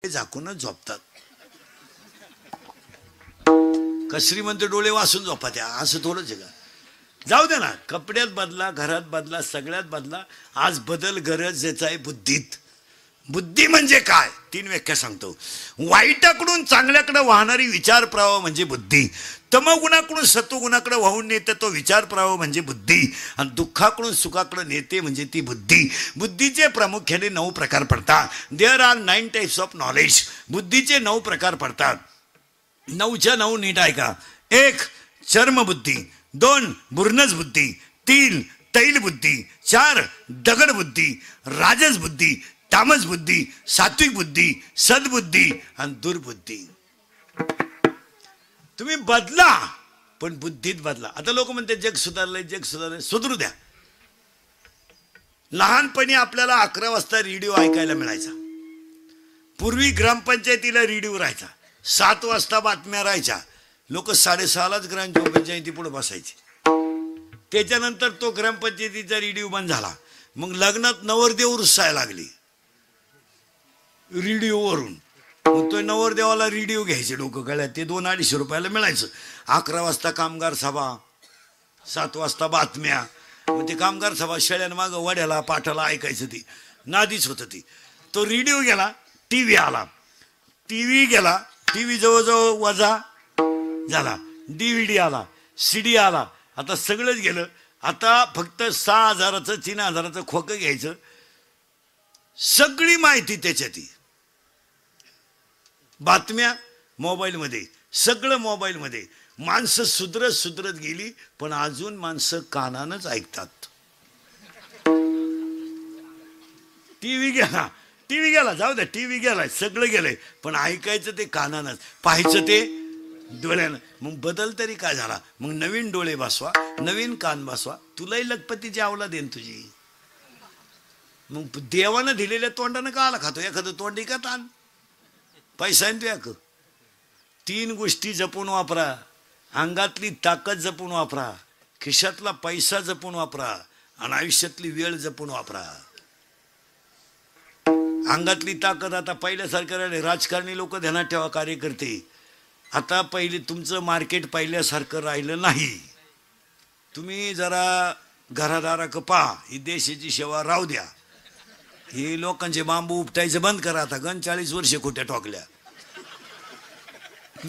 झाकूनच झोपतात. का श्रीमंत डोळे वासून झोपा त्या असं थोडंच आहे का? जाऊ दे ना, कपड्यात बदला, घरात बदला, सगळ्यात बदला. आज बदल गरजेचा आहे बुद्धीत. बुद्धी म्हणजे काय? 3 व्याख्या सांगतो. वाईटाकडून चांगल्याकडे वाहणारी विचार प्रवाह म्हणजे बुद्धी. तमगुणाकडून सत्वगुणाकडे वाहून नेते तो विचार प्रवाह म्हणजे बुद्धी. आणि दुःखाकडून सुखाकडे नेते म्हणजे ती बुद्धी. बुद्धीचे प्रामुख्याने 9 प्रकार पडतात. There are 9 types of knowledge. बुद्धीचे 9 प्रकार पडतात. 9च्या 9 नीट ऐका. 1 चर्मबुद्धी, 2 बुर्नज बुद्धी, 3 तैल बुद्धी, 4 दगड बुद्धी, राजस बुद्धी, तामस बुद्धी, सात्विक बुद्धी, सद्बुद्धी आणि दुर्बुद्धी. तुम्ही बदला पण बुद्धीत बदला. आता लोक म्हणते जग सुधारलंय, जग सुधारलंय. सुधरू द्या. लहानपणी आपल्याला 11 वाजता रेडिओ ऐकायला मिळायचा. पूर्वी ग्रामपंचायतीला रेडिओ राहायचा. 7 वाजता बातम्या राहायच्या. लोक 6:30लाच ग्रामपंचायती पुढे बसायचे. त्याच्यानंतर तो ग्रामपंचायतीचा रेडिओ बंद झाला. मग लग्नात नवरदेव रुसायला लागली रेडिओवरून. मग तो नवरदेवाला रेडिओ घ्यायचे डोकं गळ्यात. ते 200-250 रुपयाला मिळायचं. 11 वाजता कामगार सभा, 7 वाजता बातम्या. मग ते कामगार सभा शेळ्यांमागं वड्याला पाठाला ऐकायचं. ती नादीच होतं ती. तो रेडिओ गेला, टीव्ही आला. टीव्ही गेला, टीव्ही जवळजवळ वजा झाला. DVD आला, CD आला. आता सगळंच गेलं. आता फक्त 6,000चं 3,000चं खोकं घ्यायचं. सगळी माहिती त्याच्यात. बातम्या मोबाईलमध्ये, सगळं मोबाईलमध्ये. माणसं सुधरत गेली, पण अजून माणसं कानानच ऐकतात. टीव्ही गेला, जाऊ द्या, टीव्ही गेलाय, सगळं गेलंय, पण ऐकायचं ते कानानच, पाहायचं ते डोळ्यानं. मग बदल तरी काय झाला? मग नवीन डोळे बसवा, नवीन कान बसवा. तुलाही लखपतीची अवलाद देईन तुझी. मग देवानं दिलेल्या तोंडानं का आला खातो? एखादं तोंडी का ताण पैसा आहे तू. 3 गोष्टी जपून वापरा. अंगातली ताकद जपून वापरा, खिशातला पैसा जपून वापरा आणि आयुष्यातली वेळ जपून वापरा. अंगातली ताकद आता पहिल्यासारखं राहिले. राजकारणी लोक ध्यानात ठेवा, कार्यकर्ते. आता पहिले तुमचं मार्केट पहिल्यासारखं राहिलं नाही. तुम्ही जरा घरादाराक पहा. ही देशाची सेवा राहू द्या. हे लोकांचे बांबू उपटायचं बंद करा. आता 40 वर्ष खोट्या टोकल्या.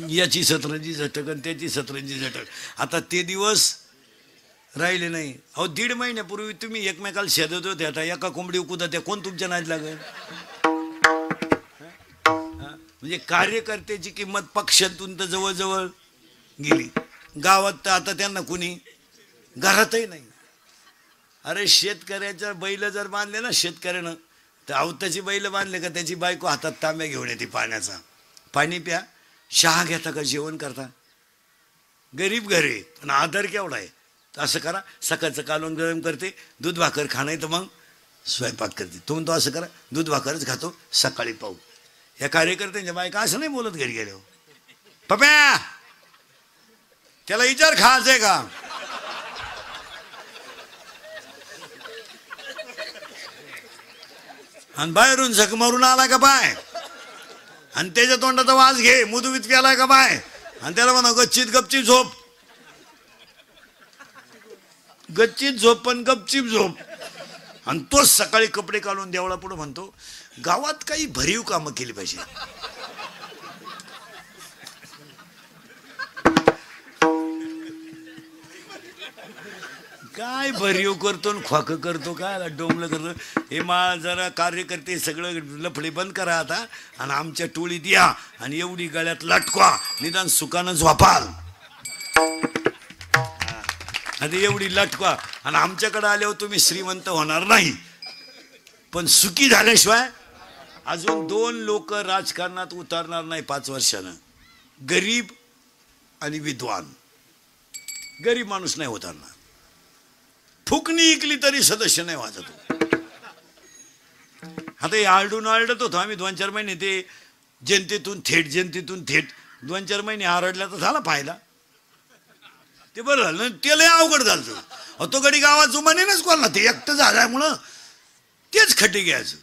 याची 17 झटक आणि त्याची 17 झटक. आता ते दिवस राहिले नाही. अहो 1.5 महिन्यापूर्वी तुम्ही एकमेकाला शेदत होते. आता एका कोंबडी उकुदा त्या कोण तुमच्या नाद लागेल? म्हणजे कार्यकर्त्याची किंमत पक्षातून तर जवळजवळ गेली. गावात तर आता त्यांना कुणी घरातही नाही. अरे शेतकऱ्याच्या बैल जर बांधले ना शेतकऱ्यानं, तर अवताची बैल बांधले का त्याची बायको हातात तांब्या घेऊन येते पाण्याचा. पाणी प्या, चहा घेता का जेवण करता? गरीब घरे पण आदर केवढा आहे. तर असं करा, सकाळचं कालवण गरम करते, दूध भाकर खाणं तर मग स्वयंपाक करते. तुम्ही तो असं करा, दूध भाकरच खातो, सकाळी पाहू. या कार्यकर्त्यांच्या बायका असं नाही बोलत घरी गेले. पप्या त्याला विचार खायचंय का? आणि बाहेरून झक मारून आला का बाय, आणि त्याच्या तोंडाचा वास घे, मुदुवीत केलाय का बाय, आणि त्याला म्हणा गच्चीत गपचीप झोप. गच्चीत झोप पण गपचीप झोप. आणि तोच सकाळी कपडे काढून देवळा पुढे म्हणतो गावात काही भरीव कामं केली पाहिजे. काय भरीव करतो ख्वाक करतो, काय डोंबलं करतो. हे जरा कार्यकर्ते सगळं लफडे बंद करा आता आणि आमच्या टोळीत या आणि एवढी गळ्यात लटकवा, निदान सुखानं झोपाल. आता एवढी लटकवा आणि आमच्याकडे आल्यावर तुम्ही श्रीमंत होणार नाही, पण सुखी झाल्याशिवाय. अजून 2 लोक राजकारणात उतरणार नाही 5 वर्षानं. गरीब आणि विद्वान. गरीब माणूस नाही उतरणार. फुकणी इकली तरी सदस्य नाही वाजत. आता हे आरडत होतो आम्ही 2-4 महिने. ते जनतेतून थेट 2-4 महिने आरडल्या तर झाला फायदा. ते बरं झालं. त्याला अवघड झालं. तो गडी गावात जुमानेच कोणला ते एकटं झाल्यामुळं तेच खड्डे घ्यायचं.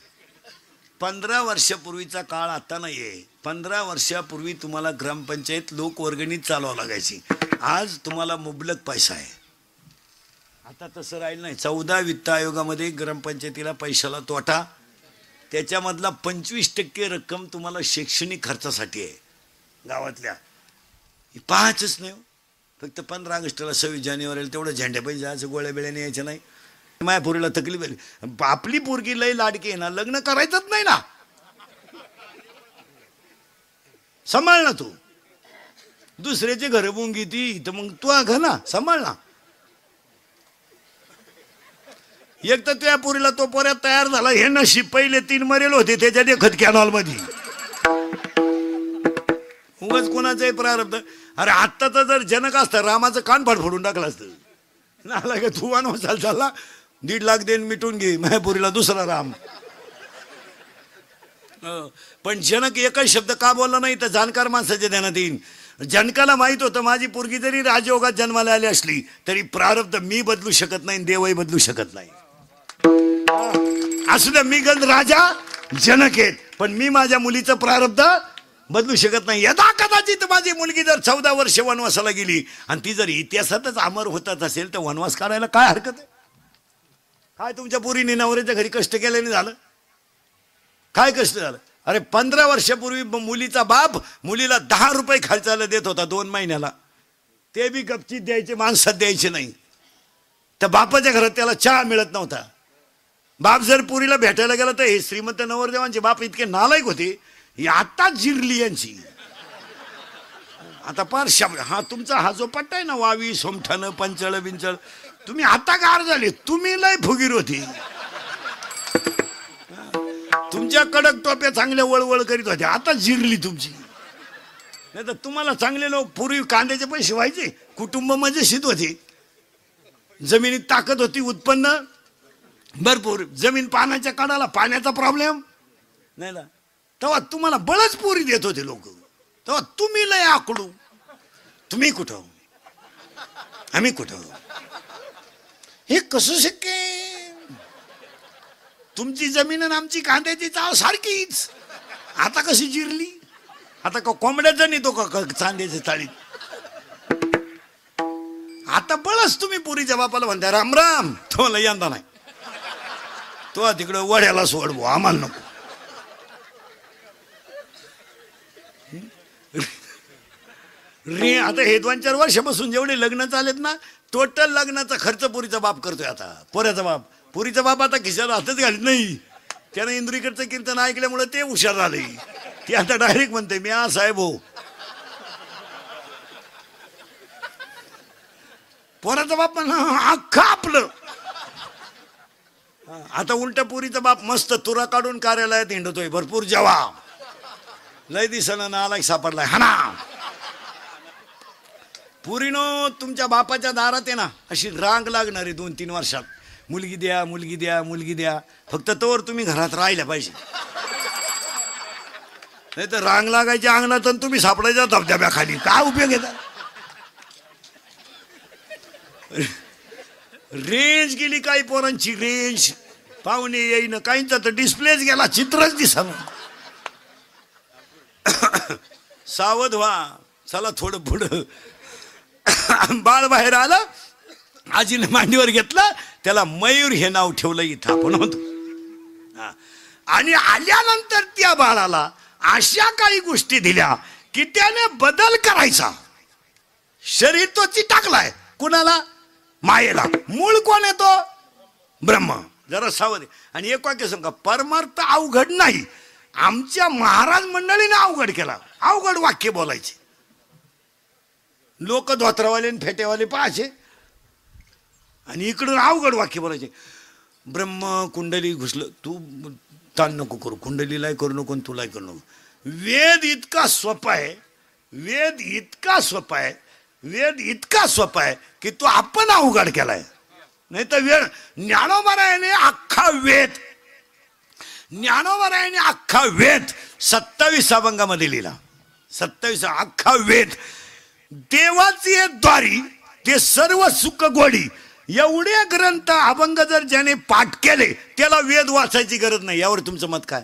15 वर्षापूर्वीचा काळ आता नाहीये. 15 वर्षापूर्वी तुम्हाला ग्रामपंचायत लोकवर्गणीत चालवावं लागायची. आज तुम्हाला मुबलक पैसा आहे. आता तसं राहिलं नाही. 14 वित्त आयोगामध्ये ग्रामपंचायतीला पैशाला तोटा. त्याच्यामधला 25% रक्कम तुम्हाला शैक्षणिक खर्चासाठी आहे गावातल्या. पाहायचंच नाही. फक्त 15 ऑगस्टला 26 जानेवारीला तेवढं झेंड्या पैसे जायचं, गोळ्या बिळ्याने यायचं नाही. माया पोरीला तकलीफ आली. आपली पोरगी लय लाडकी आहे ना, लग्न करायचंच नाही ना. सांभाळ ना तू. दुसऱ्याचे घर बुंगी ती तर मग तू घ ना, सांभाळ ना. एक तर त्या पोरीला तो पोऱ्यात तयार झाला. हे नशीब पहिले 3 मरेल होते त्याच्या देखत कॅनॉल मध्ये. उगाच कोणाचंही प्रारब्ध. अरे आत्ता तर जर जनक असतं रामाचं कान फोडून टाकलं असतं. नाला का तू वनवासाला चालला, 1.5 लाख देऊन मिटून घे मायापुरीला दुसरा राम. पण जनक एकच शब्द का बोलला नाही तर जाणकार माणसाचे ध्यानात येईन. जनकाला माहित होतं माझी पोरगी जरी राजयोगात जन्माला आली असली तरी प्रारब्ध मी बदलू शकत नाही, देवही बदलू शकत नाही. असू द्या मी गंध राजा जनक आहेत, पण मी माझ्या मुलीचं प्रारब्ध बदलू शकत नाही. यदा कदाचित माझी मुलगी जर 14 वर्ष वनवासाला गेली आणि ती जर इतिहासातच अमर होतच असेल तर वनवास करायला काय हरकत आहे? काय तुमच्या पोरीने नवऱ्याच्या घरी कष्ट केल्याने झालं? काय कष्ट झालं? अरे 15 वर्षापूर्वी मुलीचा बाप मुलीला 10 रुपये खर्चायला देत होता 2 महिन्याला. ते बी गपचीत द्यायचे, माणसात द्यायचे नाही. त्या बापाच्या घरात त्याला चहा मिळत नव्हता. बाप जर पुरीला भेटायला गेला तर हे श्रीमंत नवरदेवांचे बाप इतके नालायक होते. आता जिरली यांची. आता पार हा तुमचा हा जो पट्टा आहे ना, वावी सोमठाणं पंचळ बिंचळ, तुम्ही आता गार झाले. तुम्ही लय फुगीर होती. तुमच्या कडक टोप्या चांगल्या वळवळ करीत होत्या, आता जिरली तुमची. नाही तर तुम्हाला चांगले लोक पूर्वी कांद्याचे पैसे व्हायचे, कुटुंब मजेशीर होते, जमिनीत ताकद होती, उत्पन्न भरपूर, जमीन पाण्याच्या कडाला, पाण्याचा प्रॉब्लेम नाही ना. तेव्हा तुम्हाला बळच पोरी देत होते लोक. तेव्हा तुम्ही लय आकडू. तुम्ही कुठं, आम्ही कुठं, हे कसं शक्य? तुमची जमीन आणि आमची कांद्याची चाळ सारखीच. आता कशी जिरली? आता का कोंबड्याचा नाही तो का चांद्याच्या चाळीत? आता बळच तुम्ही पुरीच्या बापाला म्हणता राम राम. तो यंदा नाही, तो तिकडं वड्याला सोडवो, आम्हाला नको. रे आता हे 2-4 वर्षापासून जेवढे लग्न चालेत ना, टोटल लग्नाचा खर्च पुरीचा बाप करतोय. आता पोऱ्याचा बाप, पुरीचा बाप आता खिशाला हातच घालत नाही. त्यानं इंद्रिकडचं कीर्तन ऐकल्यामुळे ते हुशार झाले. ते आता डायरेक्ट म्हणते मी हा साहेब हो. पोराचा बाप म्हणा अख्खा आपलं. आता उलट पुरीचा बाप मस्त तुरा काढून कार्यालयात हिंडतोय. भरपूर जेवा लय दिसना नालायक सापडलाय हा ना. पुरीनो तुमच्या बापाच्या दारात आहे ना अशी रांग लागणार आहे 2-3 वर्षात. मुलगी द्या, मुलगी द्या, मुलगी द्या. फक्त तोवर तुम्ही घरात राहिल्या पाहिजे. नाही तर रांग लागायची अंगणात आणि तुम्ही सापडायच्या धबधब्याखाली. काय उपयोग येतात? रेंज गेली काही पोरांची, रेंज पाहुणे येईन, काहींचा तर डिस्प्लेच गेला, चित्रच दिसलं. सावध व्हा. चला थोडं पुढं. बाळ बाहेर आलं, आजीने मांडीवर घेतलं, त्याला मयूर हे नाव ठेवलं. इथं आपण होतो. आणि आल्यानंतर त्या बाळाला अशा काही गोष्टी दिल्या की त्याने बदल करायचा. शरीर तो चिटाकलाय कुणाला? मायेला. मूळ कोण येतो? ब्रह्म. जरा सावध. आणि एक वाक्य सांगा, परमार्थ अवघड नाही. आमच्या महाराज मंडळीने अवघड केला. अवघड वाक्य बोलायचे. लोक धोत्रावाले आणि फेटेवाले पाहायचे आणि इकडून अवघड वाक्य बोलायचे. ब्रह्म कुंडली घुसलं, तू ताण नको करू, कुंडलीलाही करू नको, तुलाही करू नको. वेद इतका सोपा आहे, वेद इतका सोपा आहे, वेद इतका सोपा आहे की तो आपण अवघड केलाय. नाही तर वेळ ज्ञानोबरायाने अख्खा वेद, ज्ञानोबरायाने अख्खा वेद 27 अभंगामध्ये लिहिला. 27 अख्खा वेद. देवाची द्वारी ते सर्व सुख गोडी एवढे ग्रंथ अभंग जर ज्याने पाठ केले त्याला वेद वाचायची गरज नाही. यावर तुमचं मत काय?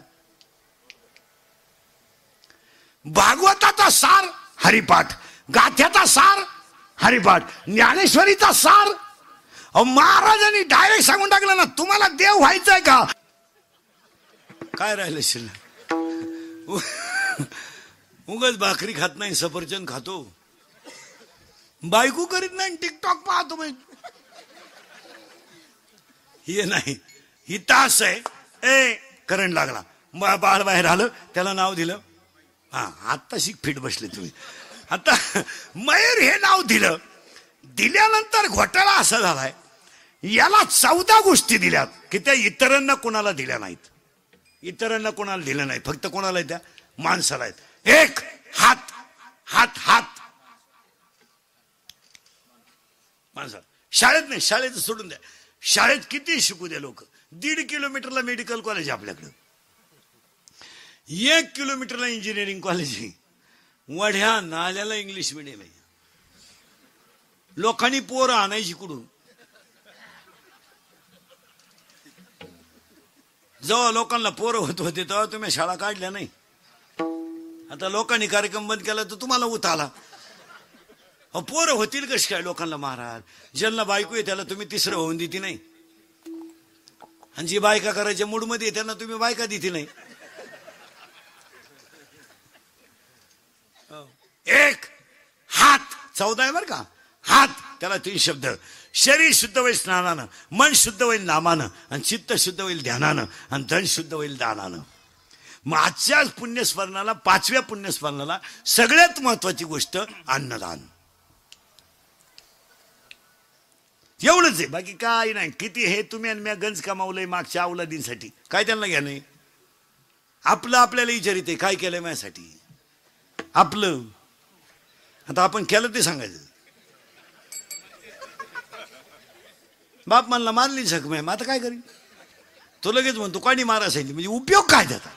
भागवताचा सार हरिपाठ, गाथ्याचा सार हरिपाठ, ज्ञानेश्वरीचा सार. महाराजांनी डायरेक्ट सांगून टाकलं ना, तुम्हाला देव व्हायचंय का, काय राहिलं शिल्लक. उगाच भाकरी खात नाही, सफरचंद खातो, बायको करीत नाही, टिकटॉक पाहतो. हे नाही, ही तास आहे. ए करंट लागला, बाळ बाहेर आलं, त्याला नाव दिलं. हा आता शिक फिट बसले तुम्ही. आता मयूर हे नाव दिलं, दिल्यानंतर घोटाळा असा झालाय, याला 14 गोष्टी दिल्यात की त्या इतरांना कोणाला दिल्या नाहीत. इतरांना कोणाला दिल्या नाही, फक्त कोणाला त्या माणसाला आहेत. एक हात, हात हात माणसा. शाळेत नाही, शाळेत सोडून द्या, शाळेत किती शिकू द्या लोक. 1.5 किलोमीटरला मेडिकल कॉलेज आहे आपल्याकडं, 1 किलोमीटरला इंजिनिअरिंग कॉलेज आहे, वढ्या नाल्याला इंग्लिश मिडियम आहे. लोकांनी पोरं आणायची कुठून. जेव्हा लोकांना पोरं होत होते तेव्हा तुम्ही शाळा काढल्या नाही. आता लोकांनी कार्यक्रम बंद केला तर तुम्हाला उत आला. पोरं होतील कशी काय लोकांना महाराज. ज्यांना बायको आहे त्याला तुम्ही तिसरं होऊन देती नाही, आणि जी बायका करायच्या मूडमध्ये त्यांना तुम्ही बायका देती नाही. एक हात 14 आहे बरं का. हात, त्याला 3 शब्द. शरीर शुद्ध होईल स्नानानं, मन शुद्ध होईल नामानं, आणि चित्त शुद्ध होईल ध्यानानं, आणि धन शुद्ध होईल दानानं. मग आजच्या पुण्यस्मरणाला, 5व्या पुण्यस्मरणाला सगळ्यात महत्वाची गोष्ट अन्नदान. एवढंच आहे, बाकी काय नाही. किती हे तुम्ही आणि मी गंज कमावलंय मागच्या अवलादींसाठी, काय त्यांना घ्या नाही. आपलं आपल्याला विचारित आहे काय केलंय माझ्यासाठी आपलं. आता आपण केलं ते सांगायचं. बाप म्हणला मारली जखम आहे, आता काय करीन. तो लगेच म्हणतो काणी मारा सांगितली, म्हणजे उपयोग काय त्याचा.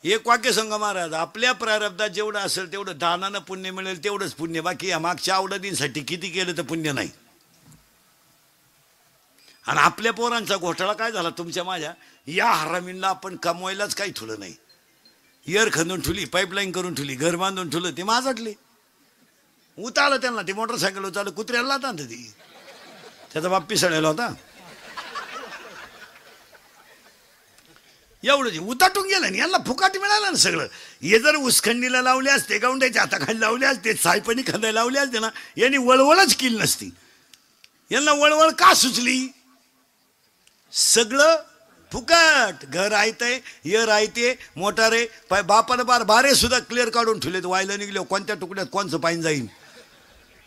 एक वाक्य सांगा महाराज, आपल्या प्रारब्धात जेवढं असेल तेवढं दानानं पुण्य मिळेल, तेवढंच पुण्य. बाकी या मागच्या अवलादींसाठी किती केलं तर पुण्य नाही. आणि आपल्या पोरांचा घोटाळा काय झाला तुमच्या माझ्या. या हरामींना आपण कमवायलाच काही ठुलं नाही. इयर खंदून ठुली, पाईपलाईन करून ठुली, घर बांधून ठुलं, ते माझटले. उतारलं त्यांना, ते मोटरसायकल उतारलं, कुत्र्याला होता ना ती, त्याचा बाप पिसळलेला होता. एवढं उताटून गेलं ना, यांना फुकाट मिळालं ना सगळं. हे जर उसखंडीला लावले असते, गावंड्याच्या हाताखाली लावले असते, सायपणी खांदायला लावले असते ना, यांनी वळवळच केली नसती. यांना वळवळ का सुचली. सगळं फुकट. घर आहे, यर आहे, मोटार आहे. बापानं बारे सुद्धा क्लिअर काढून ठेवले. व्हायला निघले कोणत्या तुकड्यात कोणचं पाणी जाईल.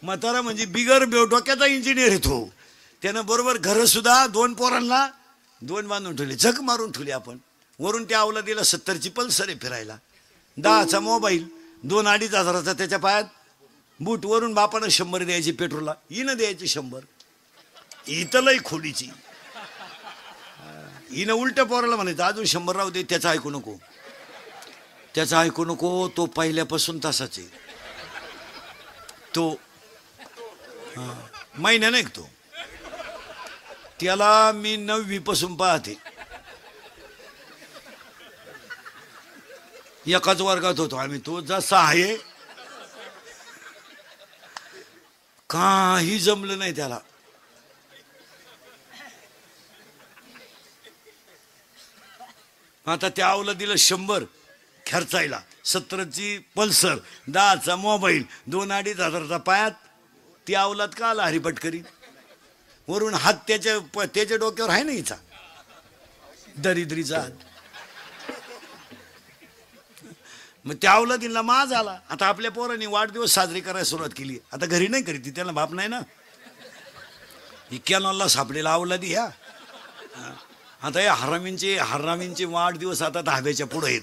म्हातारा म्हणजे बिगर डोक्याचा इंजिनियर येतो. त्यानं बरोबर घर सुद्धा 2 पोरांना 2 बांधून ठेवले, झक मारून ठेवले. आपण वरून त्या अवलादीला 70ची पल्सर आहे फिरायला, 10चा मोबाईल, 2-2.5 हजाराचा त्याच्या पायात बूट. वरून बापानं 100 द्यायची पेट्रोलला, हिनं द्यायची 100. इथं लई खोलीची. हिनं उलट पोराला म्हणायचं अजून 100 राहू दे, त्याचं ऐकू नको, त्याचं ऐकू नको. तो पहिल्यापासून तसाच आहे. तो महिन्यानं ऐकतो. त्याला मी 9वी पासून पाहते. एकाच वर्गात होतो आम्ही. तो जसा आहे काही जमलं नाही त्याला. आता त्या अवलादीला 100 खर्चायला, 70ची पल्सर, 10चा मोबाईल, 2-2.5 हजाराचा पायात. ती अवलाद का आला हरिपट करी. वरून हात त्याच्या डोक्यावर आहे ना हिचा दरिद्रीचा हात. मग त्या अवलादीला माज आला. आता आपल्या पोरांनी वाढदिवस साजरी करायला सुरुवात केली. आता घरी नाही करीत, त्याला बाप नाही ना. इक्यानॉलला सापडेला अवलादी ह्या. आता या हरामींचे वाढदिवस आता धाब्याच्या पुढं आहेत.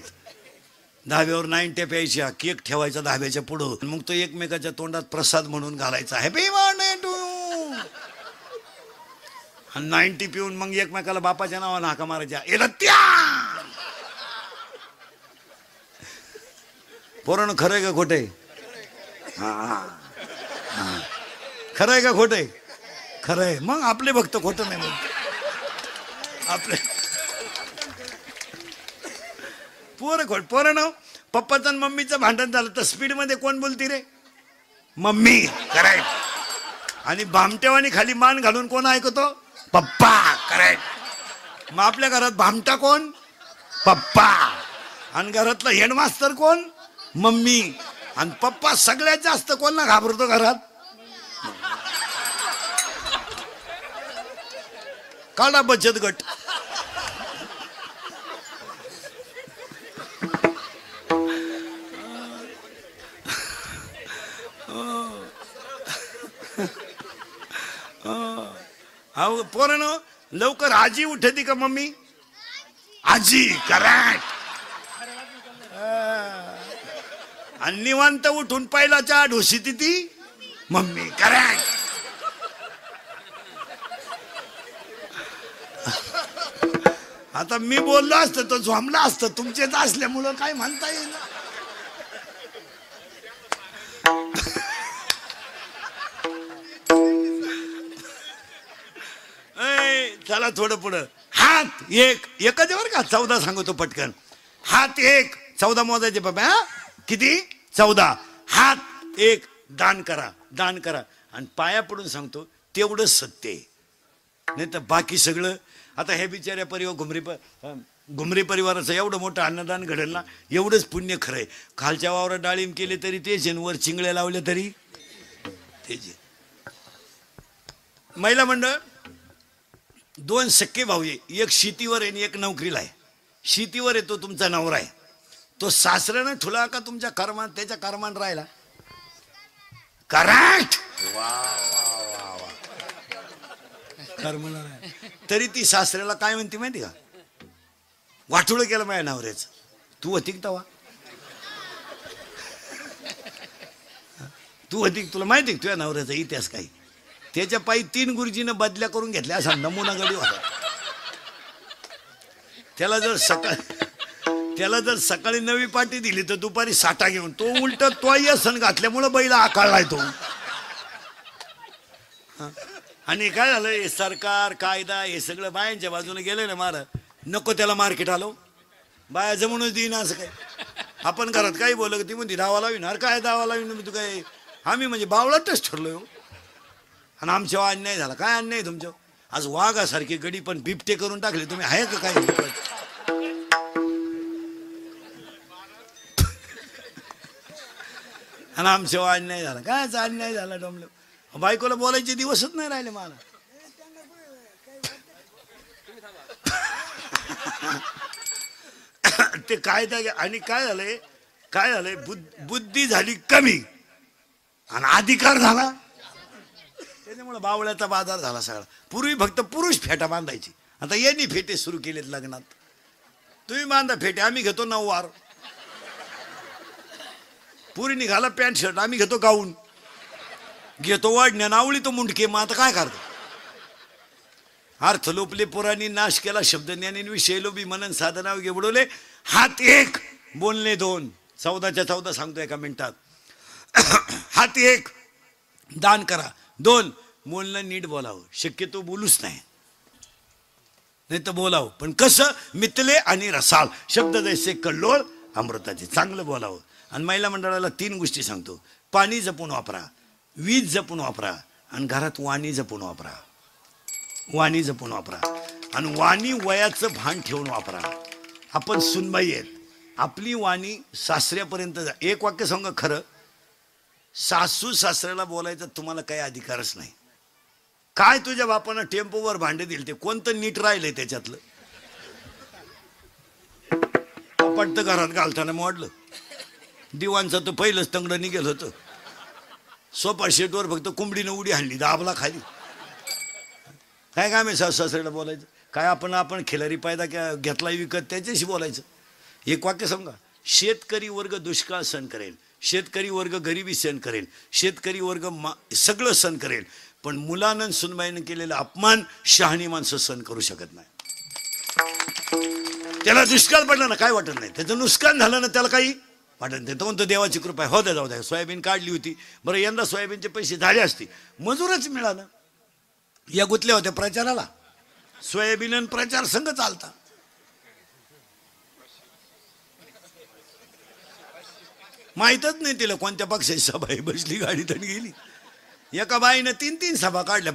धाब्यावर 90 प्यायच्या, केक ठेवायचा धाब्याच्या पुढं. मग तो एकमेकाच्या तोंडात प्रसाद म्हणून घालायचा, हॅपी बर्थडे टू. आणि 90 पिऊन मग एकमेकाला बापाच्या नावानं हाका मारायच्या, एलत्या. पोरानं खरंय का खोटंय. खरंय का खोटंय. खरंय. मग आपले भक्त खोटं नाही म्हणते. आपले पोरानं पप्पाचं आणि मम्मीचं भांडण झालं तर स्पीड मध्ये कोण बोलती रे? मम्मी. करेक्ट. आणि भामटेवानी खाली मान घालून कोण ऐकतो? पप्पा. करेक्ट. मग आपल्या घरात भामटा कोण? पप्पा. आणि घरातला हेडमास्तर कोण? मम्मी. आणि पप्पा सगळ्यात जास्त कोणला घाबरतो घरात? काढा बचत गट. अहो पोरांनो, लवकर आजी उठती का मम्मी? आजी. करेक्ट. आणि निवांत उठून पहिला चहा ढोसीती ती मम्मी. करेक्ट. आता मी बोललो असतं तो झोंबला असतं, तुमचेच असल्यामुळं काय म्हणता येईल. चला थोडं पुढं. हात एक. एकच वर का 14 सांगतो पटकन. हात एक. 14 मोजायचे बाबा. किती? 14. हात एक. दान करा. दान करा. आणि पाया पडून सांगतो तेवढंच सत्य आहे, नाही तर बाकी सगळं. आता हे बिचाऱ्या घुमरे परिवाराचं एवढं मोठं अन्नदान घडेल ना, एवढंच पुण्य खरंय. खालच्या वावरात डाळिंब केले तरी तेच, वर चिंगळ्या लावल्या तरी तेच. महिला मंडळ 2 सख्खे भाऊ आहे, एक शेतीवर आहे आणि एक नोकरीला आहे. शेतीवर आहे तो तुमचा नवरा आहे. तो सासऱ्यानं ठुला का तुमच्या कर्मात, त्याच्या कर्मान राहिला? करेक्ट. वा वा वा. कर्मला तरी ती सासऱ्याला काय म्हणते माहिती का? वाटोळं केलं माझ्या नवऱ्याचं. तू होती तवा? तू होती? तुला माहिती का तुझ्या नवऱ्याचा इतिहास काही? त्याच्या पायी 3 गुरुजीनं बदल्या करून घेतल्या, असा नमुना गडी होता. त्याला जर सकाळी 9वी पाटी दिली तर दुपारी 60 घेऊन तो उलट तो सण घातल्यामुळं बैल आकाळलाय तो. आणि काय झालं, हे सरकार कायदा हे सगळं बायांच्या बाजूने गेलं ना. नको त्याला मार्केट आलो, बाया जमूनच देईन असं काय. आपण घरात काही बोललं ती म्हणते दावा लावीन. अरे काय दावा लावीन तू? काय आम्ही म्हणजे बावळाटच ठरलोय. आणि आमच्यावर अन्याय झाला. काय अन्याय तुमच्या? आज वाघासारखे गडी पण बिबटे करून टाकले तुम्ही. आहे का काय? आणि आमच्यावर अन्याय झाला. काय अन्याय झाला? डोंबलं. बायकोला बोलायचे दिवसच नाही राहिले मला. ते काय आणि काय झालंय बुद्धी झाली कमी आणि अधिकार झाला, त्याच्यामुळे बावळ्याचा बाजार झाला सगळा. पूर्वी फक्त पुरुष फेटा बांधायची, आता यांनी फेटे सुरू केलेत लग्नात. तुम्ही बांधा फेटे, आम्ही घेतो 9 वार. पुरी निघाला पॅन्ट शर्ट, आम्ही घेतो गाऊन, घेतो वाढण्या नावळी तो मुंडके. मग आता काय करतो? अर्थ लोपले पुराणी, नाश केला शब्द ज्ञानी, विषय लोभी मनन साधनाव गे बुडवले. हात एक. बोलणे 2. 14च्या 14 सांगतो एका मिनिटात. हात एक. दान करा. 2. बोलणं नीट बोलावं. शक्यतो बोलूच नाही तर बोलावं, पण कसं? मितले आणि रसाळ शब्द जैसे कल्लोळ अमृताचे. चांगलं बोलावं. आणि महिला मंडळाला 3 गोष्टी सांगतो. पाणी जपून वापरा, वीज जपून वापरा, आणि घरात वाणी जपून वापरा. वाणी जपून वापरा. आणि वाणी वयाचं भान ठेवून वापरा. आपण सुनबाई आहेत, आपली वाणी सासऱ्यापर्यंत जा. एक वाक्य सांगा खरं, सासू सासऱ्याला बोलायचा तुम्हाला काही अधिकारच नाही. काय तुझ्या बापानं टेम्पोवर भांडे दिले ते कोणतं नीट राहिलंय त्याच्यातलं? पटतं घरात घालताना मोडलं. दिवाणचं तर पहिलंच तंगडं निघेल होतं. सोफा सेटवर फक्त कोंबडीनं उडी हाणली, दाबला खाली. काय काम आहे सासू सासऱ्याला बोलायचं? काय आपण खिलारी पायदा घेतला विकत त्याच्याशी बोलायचं? एक वाक्य सांगा. शेतकरी वर्ग दुष्काळ सहन करेल, शेतकरी वर्ग गरिबी सहन करेल, शेतकरी वर्ग सगळं सहन करेल, पण मुलानं सुनबाईनं केलेला अपमान शहाणी माणसं सहन करू शकत नाही. त्याला दुष्काळ पडला ना काय वाटत नाही, त्याचं नुकसान झालं ना त्याला काही वाटत नाही. तो म्हणतो देवाची कृपा आहे. हो द्या, जाऊ द्या. सोयाबीन काढली होती, बरं यंदा सोयाबीनचे पैसे झाले असते, मजूरच मिळालं. या गुतल्या होत्या प्रचाराला, सोयाबीन आणि प्रचार संघ चालता. माहीतच नाही तिला कोणत्या पक्षाची सभा आहे, बसली गाडीत आणि गेली. एका बाईनं 3-3 सभा काढल्या.